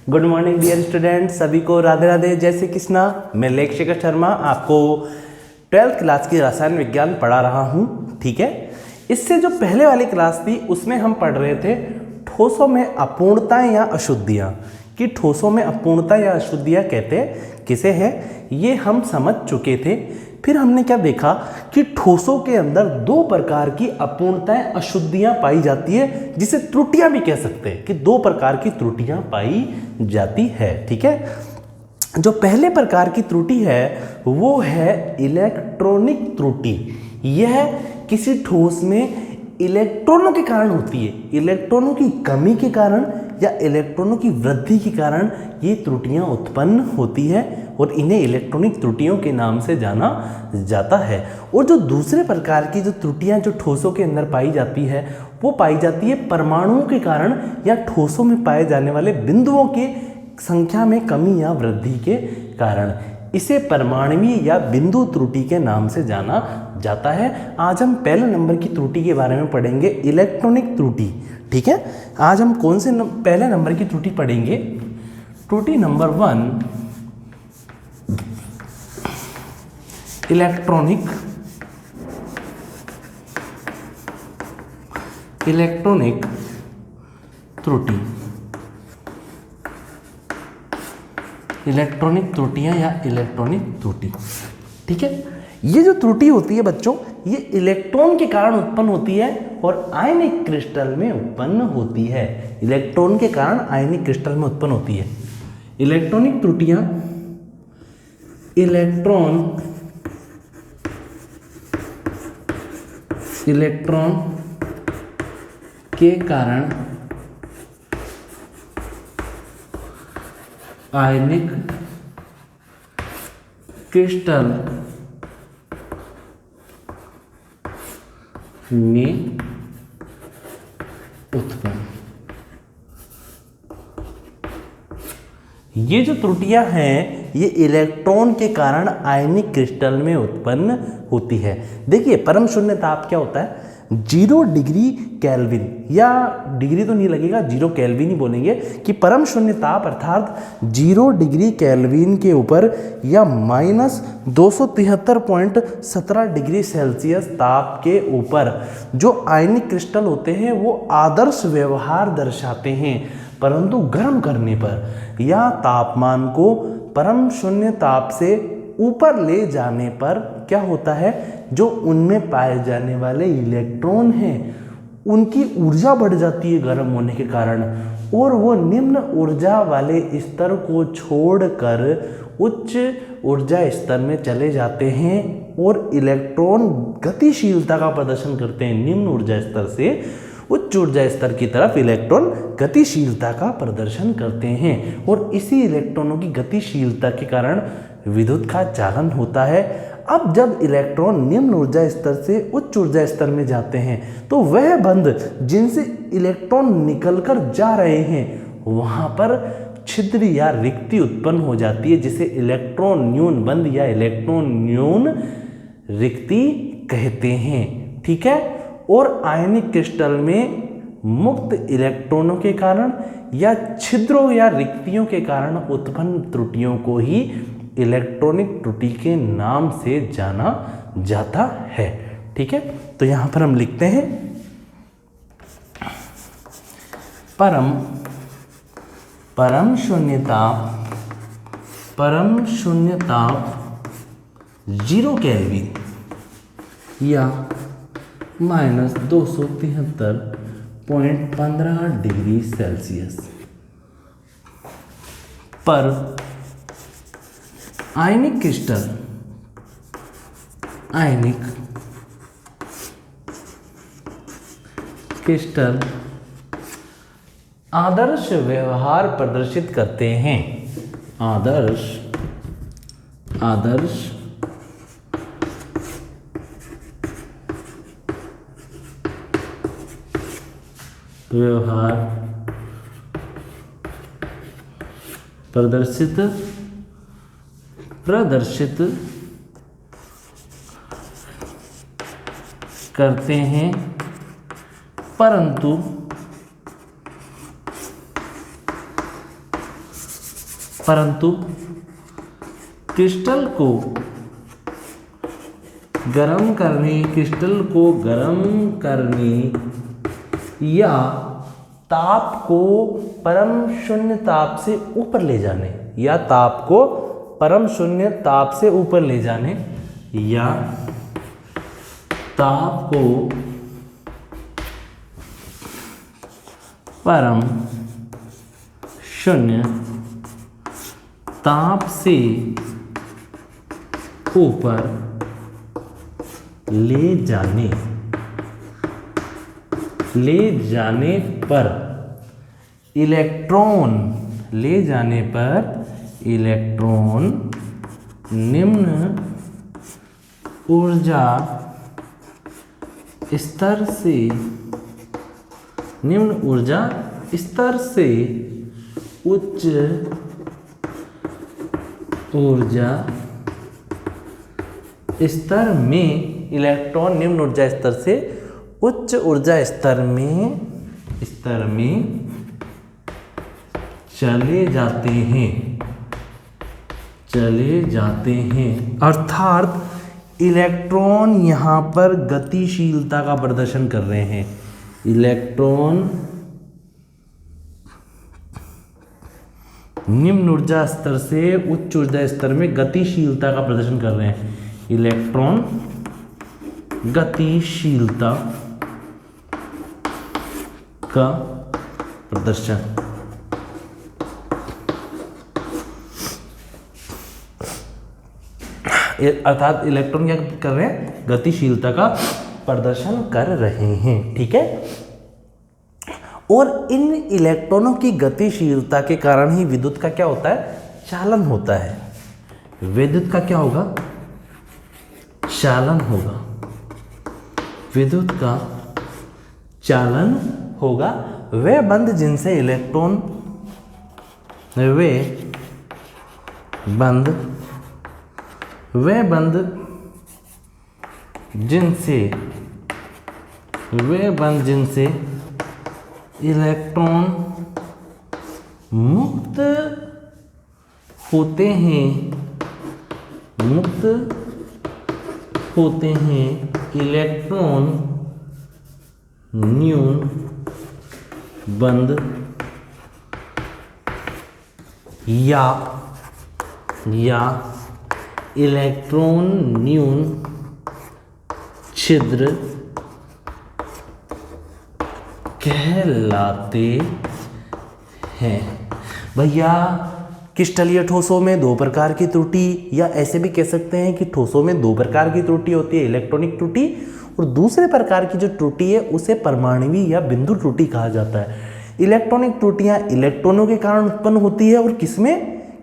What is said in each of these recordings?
Good morning dear student, सभी को राधे राधे, जय श्री कृष्णा। मैं लेख शेखर शर्मा आपको 12th क्लास की रसायन विज्ञान पढ़ा रहा हूँ। ठीक है, इससे जो पहले वाली क्लास थी उसमें हम पढ़ रहे थे ठोसों में अपूर्णताएं या अशुद्धियाँ, कि ठोसों में अपूर्णता या अशुद्धियाँ कहते किसे हैं, ये हम समझ चुके थे। फिर हमने क्या देखा कि ठोसों के अंदर दो प्रकार की अपूर्णताएं अशुद्धियां पाई जाती है, जिसे त्रुटियां भी कह सकते हैं कि दो प्रकार की त्रुटियां पाई जाती है। ठीक है, जो पहले प्रकार की त्रुटि है वो है इलेक्ट्रॉनिक त्रुटि। यह किसी ठोस में इलेक्ट्रॉनों के कारण होती है, इलेक्ट्रॉनों की कमी के कारण या इलेक्ट्रॉनों की वृद्धि के कारण ये त्रुटियां उत्पन्न होती है और इन्हें इलेक्ट्रॉनिक त्रुटियों के नाम से जाना जाता है। और जो दूसरे प्रकार की जो त्रुटियां जो ठोसों के अंदर पाई जाती है वो पाई जाती है परमाणुओं के कारण या ठोसों में पाए जाने वाले बिंदुओं की संख्या में कमी या वृद्धि के कारण। इसे परमाणुवीय या बिंदु त्रुटि के नाम से जाना जाता है। आज हम पहले नंबर की त्रुटि के बारे में पढ़ेंगे, इलेक्ट्रॉनिक त्रुटि। ठीक है, आज हम कौन से पहले नंबर की त्रुटि पढ़ेंगे? त्रुटि नंबर 1, इलेक्ट्रॉनिक त्रुटि, इलेक्ट्रॉनिक त्रुटियां या इलेक्ट्रॉनिक त्रुटि। ठीक है, ये जो त्रुटि होती है बच्चों, ये इलेक्ट्रॉन के कारण उत्पन्न होती है और आयनिक क्रिस्टल में उत्पन्न होती है। इलेक्ट्रॉन के कारण आयनिक क्रिस्टल में उत्पन्न होती है। इलेक्ट्रॉनिक त्रुटियां इलेक्ट्रॉन के कारण आयनिक क्रिस्टल में उत्पन्न। ये जो त्रुटियां हैं ये इलेक्ट्रॉन के कारण आयनिक क्रिस्टल में उत्पन्न होती है। देखिए, परम शून्य ताप क्या होता है? 0 डिग्री केल्विन, या डिग्री तो नहीं लगेगा, 0 केल्विन ही बोलेंगे कि परम शून्य ताप अर्थात 0 डिग्री केल्विन के ऊपर या -273.17 डिग्री सेल्सियस ताप के ऊपर जो आयनिक क्रिस्टल होते हैं वो आदर्श व्यवहार दर्शाते हैं, परंतु गर्म करने पर या तापमान को परम शून्य ताप से ऊपर ले जाने पर क्या होता है, जो उनमें पाए जाने वाले इलेक्ट्रॉन हैं उनकी ऊर्जा बढ़ जाती है गर्म होने के कारण, और वो निम्न ऊर्जा वाले स्तर को छोड़कर उच्च ऊर्जा स्तर में चले जाते हैं और इलेक्ट्रॉन गतिशीलता का प्रदर्शन करते हैं। निम्न ऊर्जा स्तर से उच्च ऊर्जा स्तर की तरफ इलेक्ट्रॉन गतिशीलता का प्रदर्शन करते हैं और इसी इलेक्ट्रॉनों की गतिशीलता के कारण विद्युत का चालन होता है। अब जब इलेक्ट्रॉन निम्न ऊर्जा स्तर से उच्च ऊर्जा स्तर में जाते हैं तो वह बंध जिनसे इलेक्ट्रॉन निकलकर जा रहे हैं वहां पर छिद्र या रिक्ति उत्पन्न हो जाती है, जिसे इलेक्ट्रॉन न्यून बंध या इलेक्ट्रॉन न्यून रिक्ति कहते हैं। ठीक है, और आयनिक क्रिस्टल में मुक्त इलेक्ट्रॉनों के कारण या छिद्रों या रिक्तियों के कारण उत्पन्न त्रुटियों को ही इलेक्ट्रॉनिक त्रुटि के नाम से जाना जाता है। ठीक है, तो यहां पर हम लिखते हैं परम शून्य ताप 0 केल्विन या -273.15 डिग्री सेल्सियस पर आयनिक क्रिस्टल आदर्श व्यवहार प्रदर्शित करते हैं। आदर्श व्यवहार प्रदर्शित करते हैं, परंतु परंतु क्रिस्टल को गर्म करने या ताप को परम शून्य ताप से ऊपर ले जाने या ताप को परम शून्य ताप से ऊपर ले जाने या ताप को परम शून्य ताप से ऊपर ले जाने पर इलेक्ट्रॉन निम्न ऊर्जा स्तर से उच्च ऊर्जा स्तर में इलेक्ट्रॉन निम्न ऊर्जा स्तर से उच्च ऊर्जा स्तर में चले जाते हैं अर्थात इलेक्ट्रॉन यहाँ पर गतिशीलता का प्रदर्शन कर रहे हैं। इलेक्ट्रॉन निम्न ऊर्जा स्तर से उच्च ऊर्जा स्तर में गतिशीलता का प्रदर्शन कर रहे हैं। इलेक्ट्रॉन गतिशीलता का प्रदर्शन अर्थात इलेक्ट्रॉन क्या कर रहे हैं, गतिशीलता का प्रदर्शन कर रहे हैं। ठीक है, और इन इलेक्ट्रॉनों की गतिशीलता के कारण ही विद्युत का क्या होता है, चालन होता है। विद्युत का क्या होगा, चालन होगा। विद्युत का चालन होगा। वे बंध जिनसे इलेक्ट्रॉन वे बंध जिनसे इलेक्ट्रॉन मुक्त होते हैं इलेक्ट्रॉन न्यून बंध या इलेक्ट्रॉन न्यून छिद्र कहलाते हैं। भैया क्रिस्टलीय ठोसों में दो प्रकार की त्रुटि, या ऐसे भी कह सकते हैं कि ठोसों में दो प्रकार की त्रुटि होती है, इलेक्ट्रॉनिक त्रुटि, और दूसरे प्रकार की जो त्रुटि है उसे परमाणुवी या बिंदु त्रुटि कहा जाता है। इलेक्ट्रॉनिक त्रुटियां इलेक्ट्रॉनों के कारण उत्पन्न होती है, और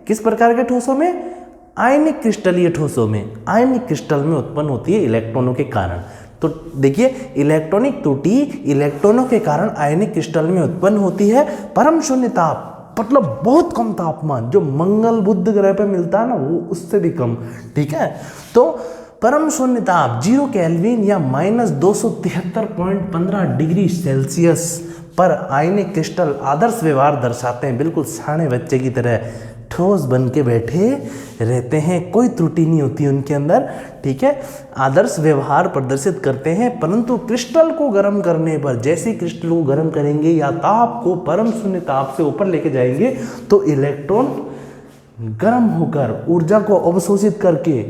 किस प्रकार के ठोसों में, आयनिक क्रिस्टलीय ठोसों में, आयनिक क्रिस्टल में उत्पन्न होती है इलेक्ट्रॉनों के कारण। तो देखिए, इलेक्ट्रॉनिक त्रुटि इलेक्ट्रॉनों के कारण आयनिक क्रिस्टल में उत्पन्न होती है। परम शून्य ताप मतलब बहुत कम तापमान, जो मंगल बुध ग्रह पे मिलता है ना, वो उससे भी कम। ठीक है, तो परम शून्य ताप 0 केल्विन या -273.15 डिग्री सेल्सियस पर आयनिक क्रिस्टल आदर्श व्यवहार दर्शाते हैं। बिल्कुल साने बच्चे की तरह ठोस बन के बैठे रहते हैं, कोई त्रुटि नहीं होती उनके अंदर। ठीक है, आदर्श व्यवहार प्रदर्शित करते हैं। परंतु क्रिस्टल को गर्म करने पर, जैसे क्रिस्टल को गर्म करेंगे या ताप को परम शून्य ताप से ऊपर लेके जाएंगे, तो इलेक्ट्रॉन गर्म होकर ऊर्जा को अवशोषित करके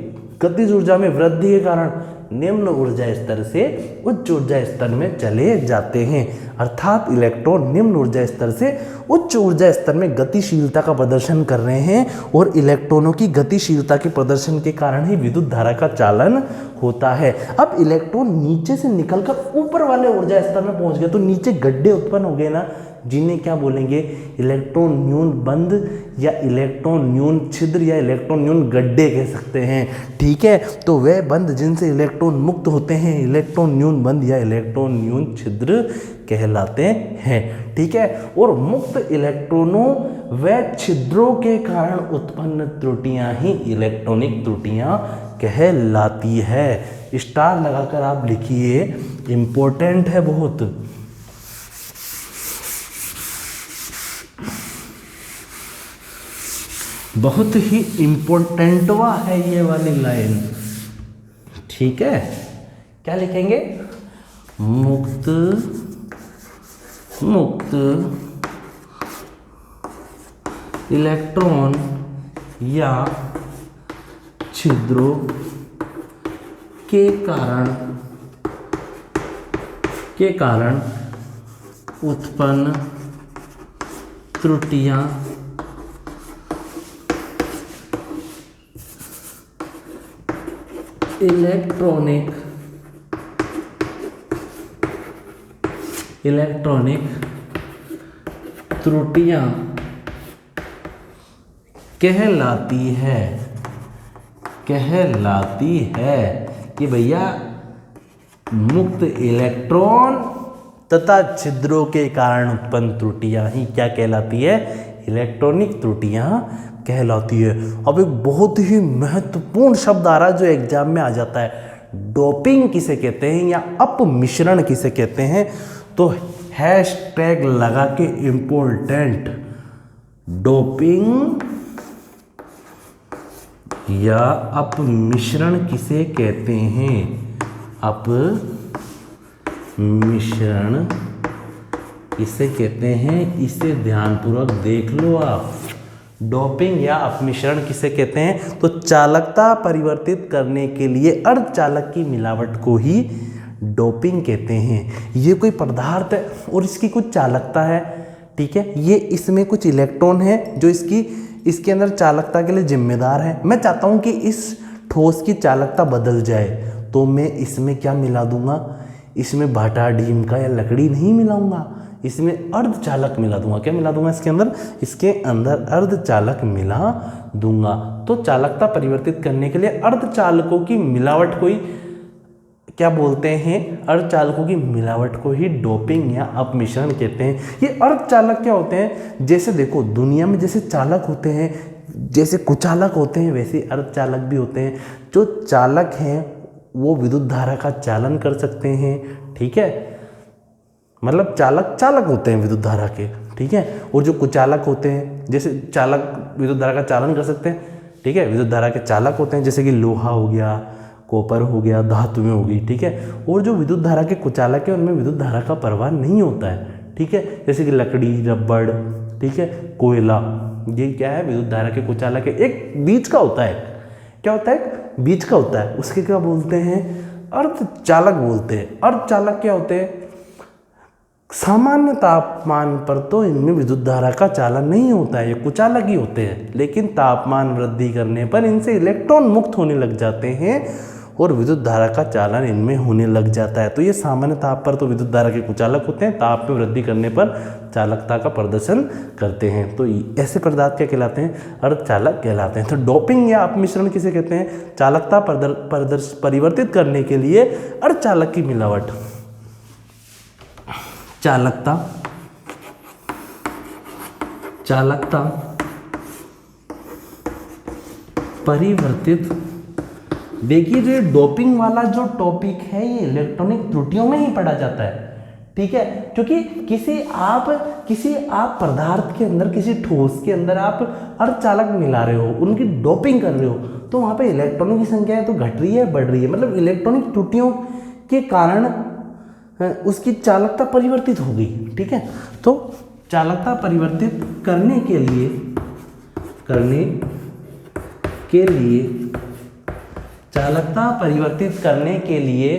गतिज ऊर्जा में वृद्धि के कारण निम्न ऊर्जा स्तर से उच्च ऊर्जा स्तर में चले जाते हैं। अर्थात इलेक्ट्रॉन निम्न ऊर्जा स्तर से उच्च ऊर्जा स्तर में गतिशीलता का प्रदर्शन कर रहे हैं, और इलेक्ट्रॉनों की गतिशीलता के प्रदर्शन के कारण ही विद्युत धारा का चालन होता है। अब इलेक्ट्रॉन नीचे से निकलकर ऊपर वाले ऊर्जा स्तर में पहुंच गए, तो नीचे गड्ढे उत्पन्न हो गए ना, जिन्हें क्या बोलेंगे, इलेक्ट्रॉन न्यून बंध या इलेक्ट्रॉन न्यून छिद्र या इलेक्ट्रॉन न्यून गड्ढे कह सकते हैं। ठीक है, तो वे बंध जिनसे इलेक्ट्रॉन मुक्त होते हैं इलेक्ट्रॉन न्यून बंध या इलेक्ट्रॉन न्यून छिद्र कहलाते हैं। ठीक है, और मुक्त इलेक्ट्रॉनों व छिद्रों के कारण उत्पन्न त्रुटियां ही इलेक्ट्रॉनिक त्रुटियां कहलाती है। स्टार लगाकर आप लिखिए, इंपॉर्टेंट है बहुत। बहुत ही इम्पोर्टेंटवा है ये वाली लाइन, ठीक है। क्या लिखेंगे? मुक्त इलेक्ट्रॉन या छिद्रों के कारण उत्पन्न त्रुटियां इलेक्ट्रॉनिक त्रुटियां कहलाती है कि भैया मुक्त इलेक्ट्रॉन तथा छिद्रों के कारण उत्पन्न त्रुटियां ही क्या कहलाती है? इलेक्ट्रॉनिक त्रुटियां कहलाती है। अब एक बहुत ही महत्वपूर्ण शब्द आ रहा है जो एग्जाम में आ जाता है, डोपिंग किसे कहते हैं या अपमिश्रण किसे कहते हैं? तो हैशटैग लगा के इम्पोर्टेंट, डोपिंग या अपमिश्रण किसे कहते हैं? अपमिश्रण किसे कहते हैं? इसे ध्यानपूर्वक देख लो आप। डोपिंग या अपमिश्रण किसे कहते हैं? तो चालकता परिवर्तित करने के लिए अर्धचालक की मिलावट को ही डोपिंग कहते हैं। ये कोई पदार्थ है और इसकी कुछ चालकता है, ठीक है। ये इसमें कुछ इलेक्ट्रॉन है जो इसके अंदर चालकता के लिए जिम्मेदार है। मैं चाहता हूं कि इस ठोस की चालकता बदल जाए, तो मैं इसमें क्या मिला दूंगा? इसमें भाटाडीम का या लकड़ी नहीं मिलाऊंगा, इसमें अर्धचालक मिला दूंगा। क्या मिला दूंगा इसके अंदर अर्धचालक मिला दूंगा। तो चालकता परिवर्तित करने के लिए अर्धचालकों की मिलावट को ही क्या बोलते हैं? अर्धचालकों की मिलावट को ही डोपिंग या अपमिश्रण कहते हैं। ये अर्धचालक क्या होते हैं? जैसे देखो दुनिया में जैसे चालक होते हैं, जैसे कुचालक होते हैं, वैसे अर्धचालक भी होते हैं। जो चालक हैं वो विद्युत धारा का चालन कर सकते हैं, ठीक है। मतलब चालक होते हैं विद्युत धारा के, ठीक है। और जो कुचालक होते हैं, जैसे चालक विद्युत धारा का चालन कर सकते हैं, ठीक है। विद्युत धारा के चालक होते हैं जैसे कि लोहा हो गया, कॉपर हो गया, धातुएं हो गई, ठीक है। और जो विद्युत धारा के कुचालक है उनमें विद्युत धारा का प्रवाह नहीं होता है, ठीक है। जैसे कि लकड़ी, रबड़, ठीक है, कोयला, ये क्या है? विद्युत धारा के कुचालक है। एक बीच का होता है, क्या होता है? बीच का होता है, उसके क्या बोलते हैं? अर्धचालक बोलते हैं। अर्धचालक क्या होते हैं? सामान्य तापमान पर तो इनमें विद्युत धारा का चालन नहीं होता है, ये कुचालक ही होते हैं। लेकिन तापमान वृद्धि करने पर इनसे इलेक्ट्रॉन मुक्त होने लग जाते हैं और विद्युत धारा का चालन इनमें होने लग जाता है। तो ये सामान्य ताप पर तो विद्युत धारा के कुचालक होते हैं, ताप में वृद्धि करने पर चालकता का प्रदर्शन करते हैं। तो ऐसे पदार्थ क्या कहलाते हैं? अर्धचालक कहलाते हैं। तो डोपिंग या अपमिश्रण किसे कहते हैं? चालकता परिवर्तित करने के लिए अर्धचालक की मिलावट। चालकता परिवर्तित, देखिए जो डोपिंग वाला जो टॉपिक है ये इलेक्ट्रॉनिक त्रुटियों में ही पढ़ा जाता है, ठीक है। क्योंकि किसी आप पदार्थ के अंदर, किसी ठोस के अंदर आप अर्धचालक मिला रहे हो, उनकी डोपिंग कर रहे हो, तो वहां पे इलेक्ट्रॉनों की संख्या है तो घट रही है, बढ़ रही है। मतलब इलेक्ट्रॉनिक त्रुटियों के कारण उसकी चालकता परिवर्तित हो गई, ठीक है। तो चालकता परिवर्तित करने के लिए चालकता परिवर्तित करने के लिए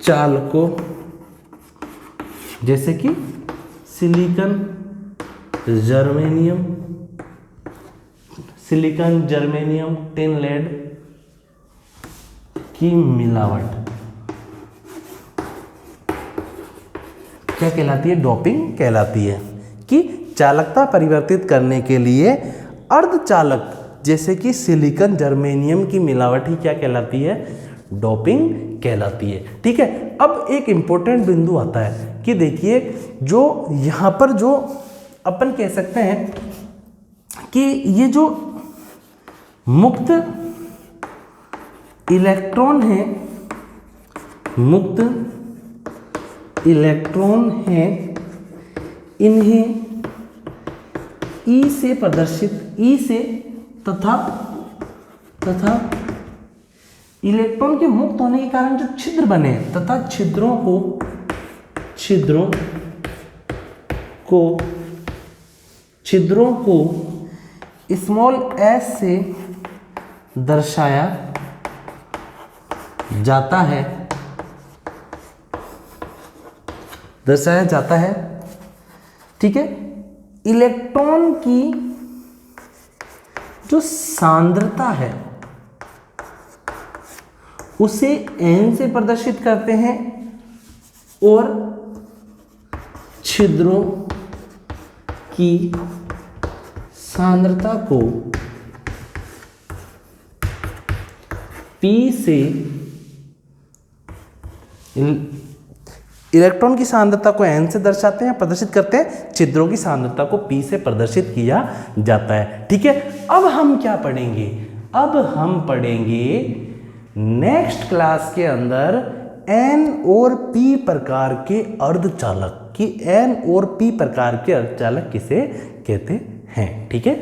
अर्धचालकों जैसे कि सिलिकॉन, जर्मेनियम, टिन, लेड की मिलावट क्या कहलाती है? डोपिंग कहलाती है। कि चालकता परिवर्तित करने के लिए अर्धचालक जैसे कि सिलिकॉन, जर्मेनियम की मिलावट ही क्या कहलाती है? डोपिंग कहलाती है, ठीक है। अब एक इंपॉर्टेंट बिंदु आता है कि देखिए जो यहाँ पर जो अपन कह सकते हैं कि ये जो मुक्त इलेक्ट्रॉन है इन्हें ई से प्रदर्शित, ई से तथा इलेक्ट्रॉन के मुक्त होने के कारण जो छिद्र बने तथा छिद्रों को स्मॉल एस से दर्शाया जाता है, ठीक है। इलेक्ट्रॉन की जो सांद्रता है उसे n से प्रदर्शित करते हैं और छिद्रों की सांद्रता को P से, इलेक्ट्रॉन की सांद्रता को n से दर्शाते हैं, प्रदर्शित करते हैं, छिद्रों की सांद्रता को P से प्रदर्शित किया जाता है, ठीक है। अब हम क्या पढ़ेंगे? अब हम पढ़ेंगे नेक्स्ट क्लास के अंदर N और P प्रकार के अर्धचालक कि N और P प्रकार के अर्धचालक किसे कहते हैं, ठीक है।